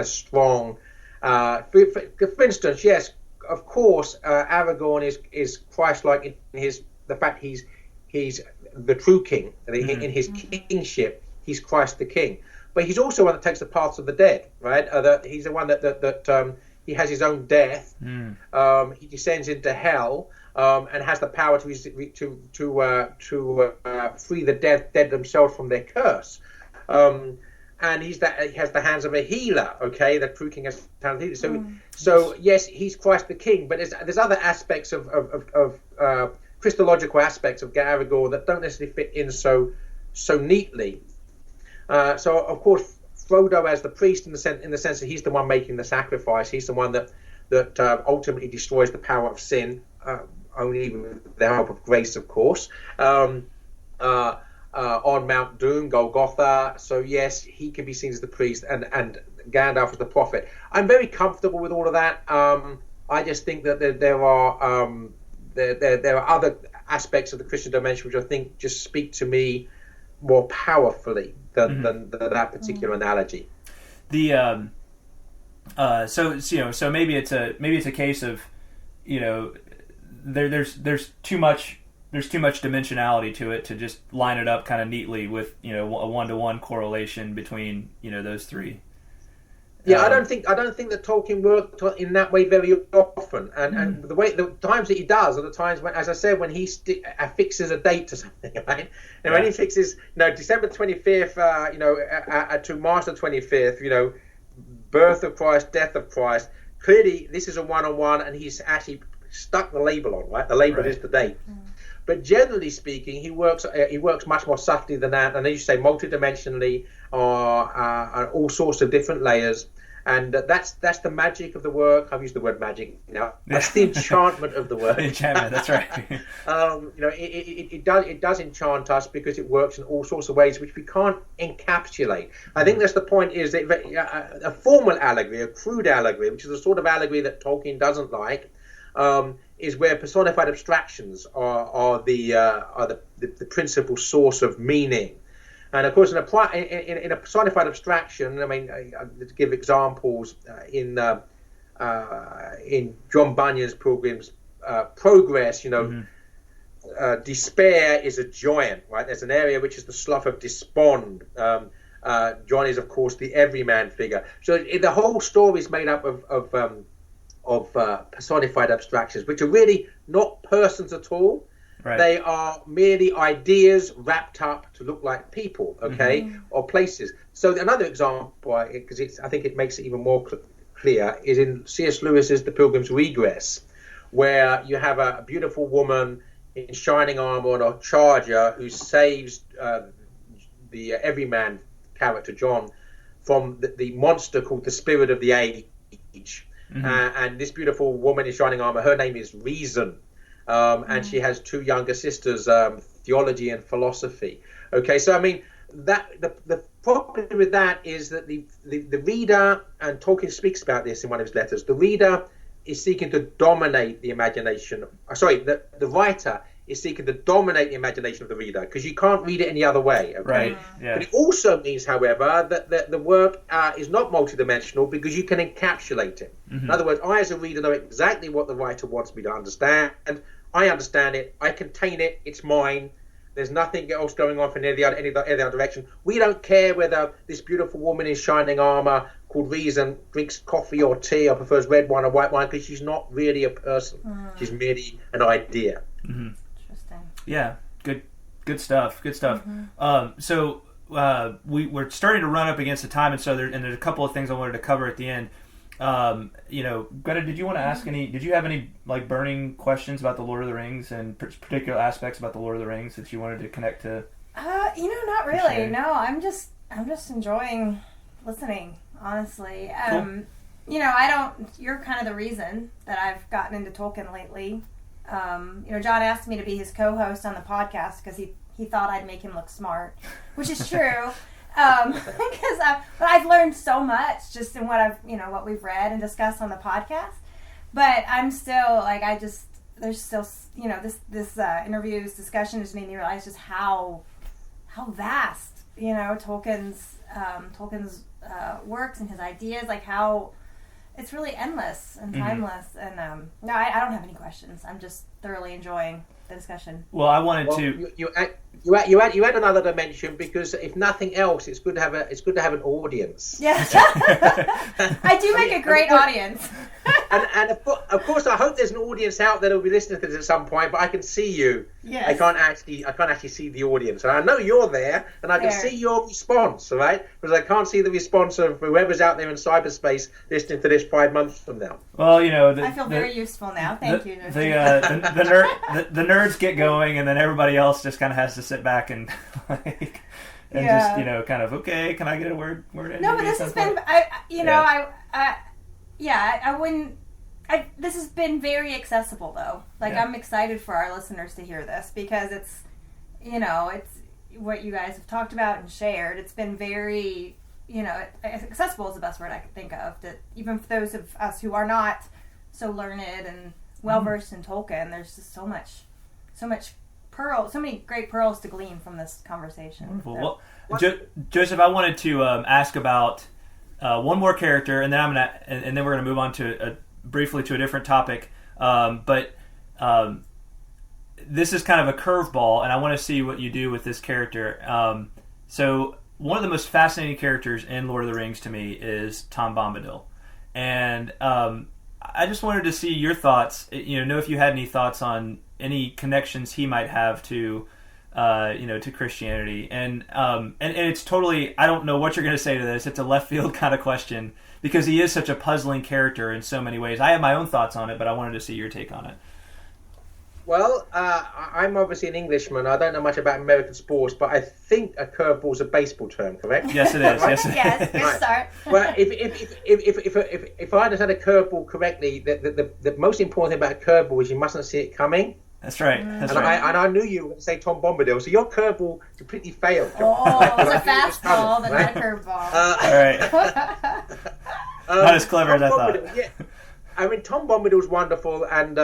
strong. For instance, yes, of course, Aragorn is Christ-like in the fact he's the true king. In his kingship, he's Christ the King. But he's also one that takes the paths of the dead, right? He's the one that he has his own death. He descends into hell and has the power to free the dead themselves from their curse. And he has the hands of a healer. Okay, the true king has the hands of a healer. So yes, he's Christ the King. But there's other aspects of Christological aspects of Aragorn that don't necessarily fit in so neatly. So of course, Frodo as the priest in the sense that he's the one making the sacrifice. He's the one that ultimately destroys the power of sin, only with the help of grace, of course. On Mount Doom, Golgotha. So yes, he can be seen as the priest, and Gandalf as the prophet. I'm very comfortable with all of that. I just think that there are other aspects of the Christian dimension which I think just speak to me more powerfully than that particular analogy. The so maybe it's a case of there's too much dimensionality to it to just line it up kind of neatly with a 1-to-1 correlation between those three. Yeah, I don't think that Tolkien worked in that way very often, and the times that he does are the times when, as I said, when he affixes a date to something, right? And when he fixes, December 25th, to March the 25th, birth of Christ, death of Christ. Clearly, this is a one-on-one, and he's actually stuck the label on, right? The label is the date. But generally speaking, he works much more subtly than that, and as you say, multidimensionally, on all sorts of different layers. And that's the magic of the work. I've used the word magic now. That's the enchantment of the work. Enchantment, that's right. It does enchant us because it works in all sorts of ways which we can't encapsulate. I think that's the point. Is that a formal allegory, a crude allegory, which is the sort of allegory that Tolkien doesn't like, is where personified abstractions are the principal source of meaning. And of course, in a personified abstraction, I mean, to give examples, in John Bunyan's Pilgrim's Progress, despair is a giant, right? There's an area which is the slough of despond. John is, of course, the everyman figure. So the whole story is made up of personified abstractions, which are really not persons at all. Right. They are merely ideas wrapped up to look like people, or places. So another example, because I think it makes it even more clear, is in C.S. Lewis's The Pilgrim's Regress, where you have a beautiful woman in shining armor on a charger who saves the everyman character John from the monster called the Spirit of the Age. And this beautiful woman in shining armor, her name is Reason. And she has two younger sisters, theology and philosophy. Okay, so I mean, that the problem with that is that the reader, and Tolkien speaks about this in one of his letters, the reader is seeking to dominate the imagination. Sorry, the writer is seeking to dominate the imagination of the reader, because you can't read it any other way. Okay? Right. Yeah. But it also means, however, that the work is not multidimensional, because you can encapsulate it. In other words, I as a reader know exactly what the writer wants me to understand. I understand it. I contain it. It's mine. There's nothing else going on from any other direction. We don't care whether this beautiful woman in shining armor called Reason drinks coffee or tea or prefers red wine or white wine, because she's not really a person. She's merely an idea. Interesting. Yeah, good stuff. Good stuff. So we're starting to run up against the time, and so there's a couple of things I wanted to cover at the end. Greta, did you want to ask any? Did you have any like burning questions about the Lord of the Rings and particular aspects about the Lord of the Rings that you wanted to connect to? Not really. No, I'm just enjoying listening. Honestly, Cool. You're kind of the reason that I've gotten into Tolkien lately. John asked me to be his co-host on the podcast because he thought I'd make him look smart, which is true. But I've learned so much just in what we've read and discussed on the podcast. But I'm still there's still this interview's discussion has made me realize just how vast Tolkien's works and his ideas, like how it's really endless and timeless. And no, I don't have any questions. I'm just thoroughly enjoying the discussion. Well, I wanted to. You add another dimension, because if nothing else, it's good to have an audience. Yes, I do make a great audience. and of course, I hope there's an audience out there that will be listening to this at some point. But I can see you. Yes. I can't actually see the audience, and I know you're there, and I can see your response. All right, because I can't see the response of whoever's out there in cyberspace listening to this 5 months from now. Well, I feel very useful now. Thank you. The nerds get going, and then everybody else just kind of has to sit back and just kind of, okay, can I get a word in? No, but this has been this has been very accessible though. I'm excited for our listeners to hear this, because it's what you guys have talked about and shared. It's been very accessible is the best word I could think of, that even for those of us who are not so learned and well versed in Tolkien, there's just so many great pearls to glean from this conversation. Wonderful. Well, Joseph, I wanted to ask about one more character, and then then we're gonna move on to briefly to a different topic. But this is kind of a curveball, and I want to see what you do with this character. So one of the most fascinating characters in Lord of the Rings to me is Tom Bombadil, and I just wanted to see your thoughts. Know if you had any thoughts on any connections he might have to Christianity, and it's totally, I don't know what you're going to say to this. It's a left field kind of question, because he is such a puzzling character in so many ways. I have my own thoughts on it, but I wanted to see your take on it. Well, I'm obviously an Englishman. I don't know much about American sports, but I think a curveball is a baseball term, correct? Yes, it is. Yes, good start. Well, if I understand a curveball correctly, the most important thing about a curveball is you mustn't see it coming. That's right. I knew you were going to say Tom Bombadil, so your curveball completely failed. Oh, it was a fastball, but not a curveball. All right. Not as clever as I thought. Yeah. I mean, Tom Bombadil's wonderful, and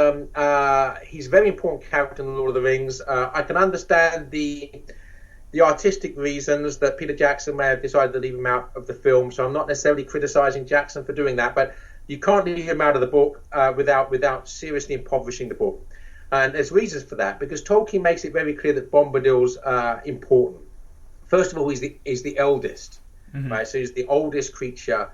he's a very important character in The Lord of the Rings. I can understand the artistic reasons that Peter Jackson may have decided to leave him out of the film, so I'm not necessarily criticizing Jackson for doing that, but you can't leave him out of the book without seriously impoverishing the book. And there's reasons for that, because Tolkien makes it very clear that Bombadil's important. First of all, he's the eldest, right? So he's the oldest creature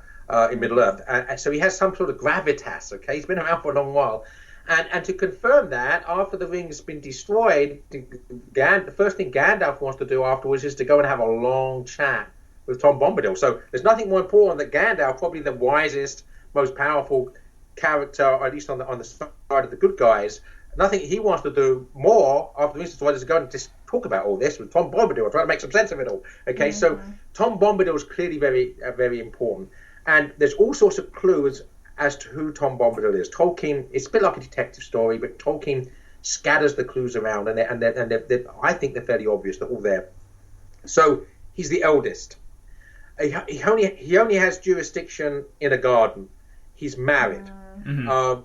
in Middle-earth. And so he has some sort of gravitas, okay? He's been around for a long while. And to confirm that, after the ring's been destroyed, the first thing Gandalf wants to do afterwards is to go and have a long chat with Tom Bombadil. So there's nothing more important than Gandalf, probably the wisest, most powerful character, or at least on the side of the good guys. Nothing he wants to do more after the ring's destroyed is to go and just talk about all this with Tom Bombadil, try to make some sense of it all. Okay, so Tom Bombadil is clearly very, very important. And there's all sorts of clues as to who Tom Bombadil is. Tolkien, it's a bit like a detective story, but Tolkien scatters the clues around, and I think they're fairly obvious. They're all there. So He's the eldest. He only has jurisdiction in a garden. He's married. Mm-hmm.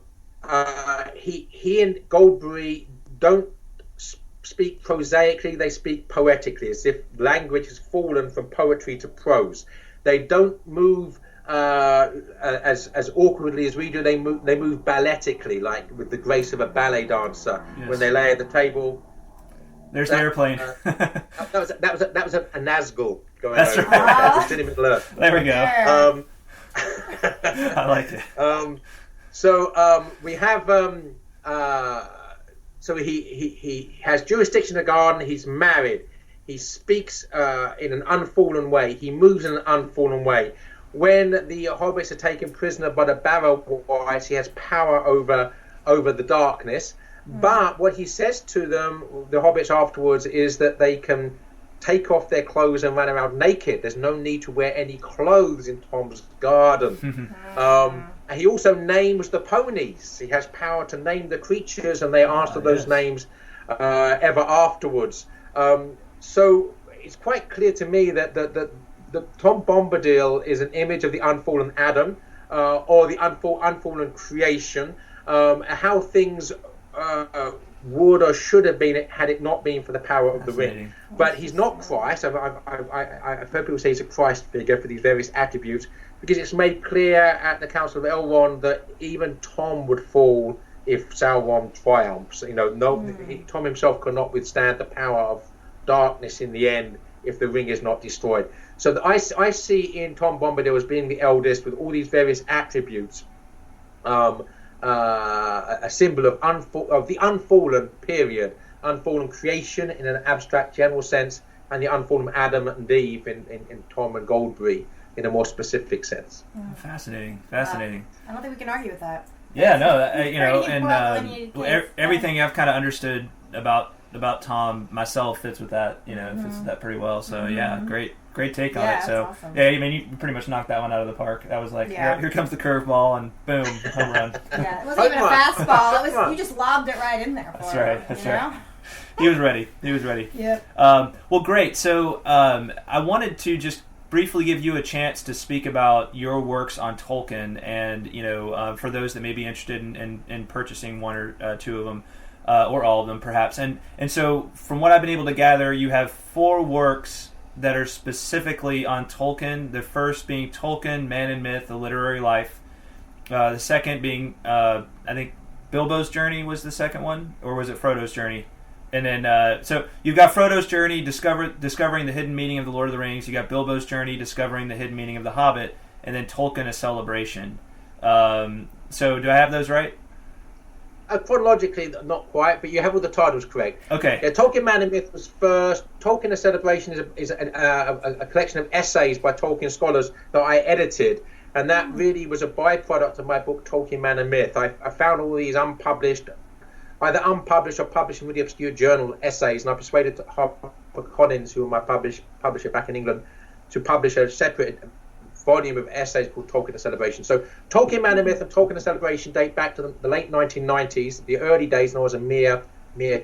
He and Goldberry don't speak prosaically, they speak poetically, as if language has fallen from poetry to prose. They don't move as awkwardly as we do. They move balletically, like with the grace of a ballet dancer. Yes. When they lay at the table. There's the airplane. that was a Nazgul going That's over. right. There we go. I like it. So we have. So he has jurisdiction in the garden. He's married. He speaks in an unfallen way. He moves in an unfallen way. When the hobbits are taken prisoner by the Barrow-wights, he has power over the darkness. But what he says to them, the hobbits afterwards, is that they can take off their clothes and run around naked. There's no need to wear any clothes in Tom's garden. He also names the ponies. He has power to name the creatures, and they answer those names ever afterwards. So it's quite clear to me that Tom Bombadil is an image of the unfallen Adam, or the unfallen creation, how things would or should have been had it not been for the power of the ring. But he's not Christ. I've heard people say he's a Christ figure for these various attributes, because it's made clear at the Council of Elrond that even Tom would fall if Sauron triumphs. Tom himself cannot withstand the power of darkness in the end if the ring is not destroyed. So I see in Tom Bombadil as being the eldest with all these various attributes, a symbol of the unfallen period, unfallen creation in an abstract general sense, and the unfallen Adam and Eve in Tom and Goldberry in a more specific sense. Fascinating. I don't think we can argue with that. Yeah, everything I've kind of understood about Tom myself fits with that. Fits with that pretty well. So great take on it. So awesome. yeah, I mean, you pretty much knocked that one out of the park. That was like, here comes the curveball, and boom, home run. Yeah, it wasn't even a fastball. You just lobbed it right in there for That's right. He was ready. Yep. Well, great. So I wanted to just briefly give you a chance to speak about your works on Tolkien, and for those that may be interested in purchasing one or two of them, or all of them perhaps. And so from what I've been able to gather, you have 4 works that are specifically on Tolkien. The first being Tolkien, Man and Myth, A Literary Life. The second being, I think, Bilbo's Journey was the second one, or was it Frodo's Journey? And then, so you've got Frodo's Journey, discovering the hidden meaning of the Lord of the Rings. You got Bilbo's Journey, discovering the hidden meaning of the Hobbit, and then Tolkien: A Celebration. So do I have those right? Chronologically, not quite, but you have all the titles correct. Okay. Yeah, Tolkien: Man and Myth was first. Tolkien: A Celebration is a collection of essays by Tolkien scholars that I edited, and that really was a byproduct of my book Tolkien: Man and Myth. I found all these either unpublished or published in really obscure journal essays, and I persuaded HarperCollins, who were my publisher back in England, to publish a separate volume of essays called Tolkien: A Celebration. So Tolkien: Man and Myth and Tolkien: A Celebration date back to the late 1990s, the early days when I was a mere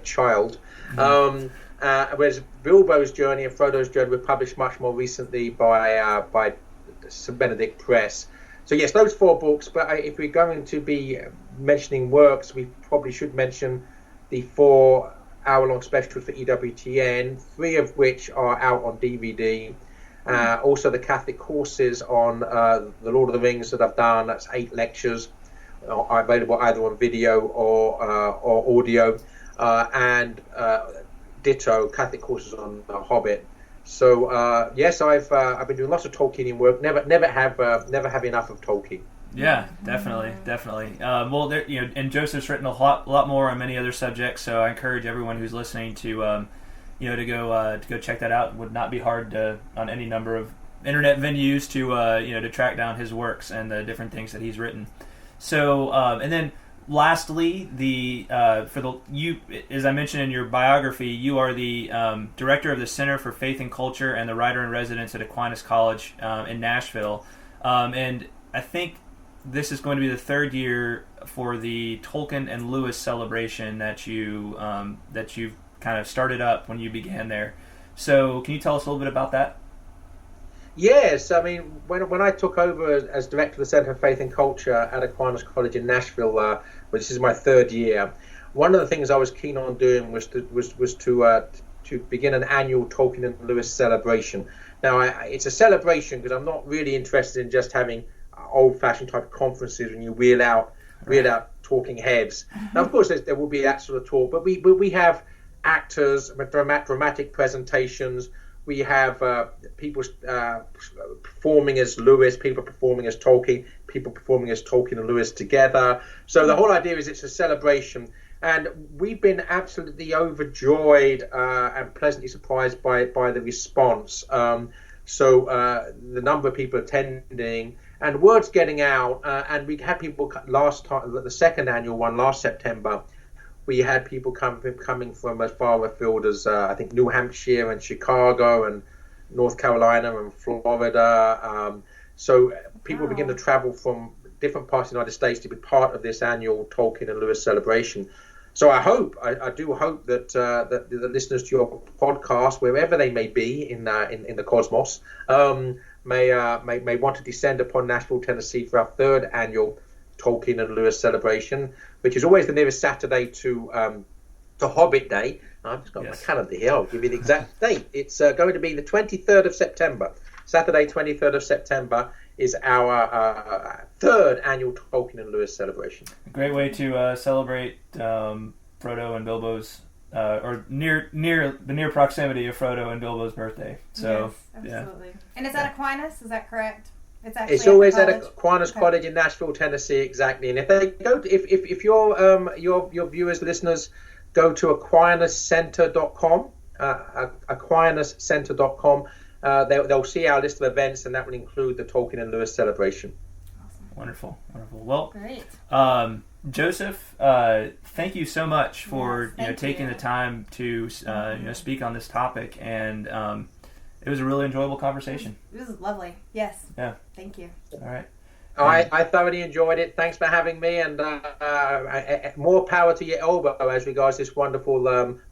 child. Whereas Bilbo's Journey and Frodo's Journey were published much more recently by St. Benedict Press. So yes, those 4 books, but if we're going to be mentioning works, we probably should mention the 4-hour-long specials for EWTN, 3 of which are out on DVD. Also the Catholic courses on the Lord of the Rings that I've done, that's 8 lectures, are available either on video or audio, and ditto Catholic courses on The Hobbit. So yes, I've been doing lots of Tolkienian work. Never have enough of Tolkien. Yeah, definitely. Well, and Joseph's written a lot more on many other subjects. So I encourage everyone who's listening to to go check that out. It would not be hard on any number of internet venues to track down his works and the different things that he's written. So and then lastly, as I mentioned in your biography, you are the director of the Center for Faith and Culture and the writer in residence at Aquinas College in Nashville, and I think this is going to be the 3rd year for the Tolkien and Lewis celebration that you've kind of started up when you began there. So can you tell us a little bit about that? Yes, I mean, when I took over as director of the Center for Faith and Culture at Aquinas College in Nashville, which is my third year, one of the things I was keen on doing was to begin an annual Tolkien and Lewis celebration. Now, it's a celebration because I'm not really interested in just having old-fashioned type of conferences when you wheel out talking heads. Now, of course, there will be that sort of talk, but we have actors, dramatic presentations. We have people performing as Lewis, people performing as Tolkien, people performing as Tolkien and Lewis together. So the whole idea is it's a celebration. And we've been absolutely overjoyed and pleasantly surprised by the response. So the number of people attending and word's getting out. And we had people last time, the second annual one last September. We had people coming from as far afield as I think New Hampshire and Chicago and North Carolina and Florida. So people begin to travel from different parts of the United States to be part of this annual Tolkien and Lewis celebration. So I do hope that the listeners to your podcast, wherever they may be in the cosmos, may want to descend upon Nashville, Tennessee for our third annual Tolkien and Lewis celebration, which is always the nearest Saturday to Hobbit Day. I've just got my calendar here. I'll give you the exact date. It's going to be the 23rd of September. Saturday, 23rd of September is our third annual Tolkien and Lewis celebration. A great way to celebrate Frodo and Bilbo's, or near proximity of Frodo and Bilbo's birthday. So, yes, absolutely. Yeah. And it's at Aquinas, is that correct? It's always at Aquinas College in Nashville, Tennessee, exactly. And if they go, if your viewers, listeners, go to AquinasCenter.com, AquinasCenter.com, they'll see our list of events, and that will include the Tolkien and Lewis celebration. Awesome. Wonderful. Well, great. Joseph, thank you so much for taking the time to speak on this topic, and it was a really enjoyable conversation. It was lovely. Yes. Yeah. Thank you. All right. I thoroughly enjoyed it. Thanks for having me, and more power to your elbow as regards this wonderful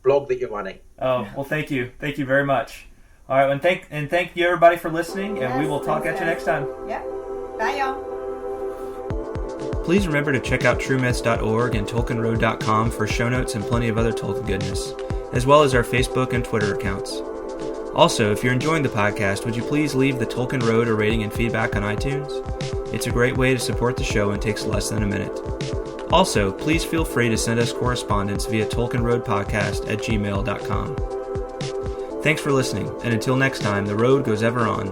blog that you're running. Oh, well, thank you. Thank you very much. All right, and thank you everybody for listening, and we will talk at you next time. Yep. Bye, y'all. Please remember to check out truemyths.org and tolkienroad.com for show notes and plenty of other Tolkien goodness, as well as our Facebook and Twitter accounts. Also, if you're enjoying the podcast, would you please leave the Tolkien Road a rating and feedback on iTunes? It's a great way to support the show and takes less than a minute. Also, please feel free to send us correspondence via tolkienroadpodcast@gmail.com. Thanks for listening, and until next time, the road goes ever on.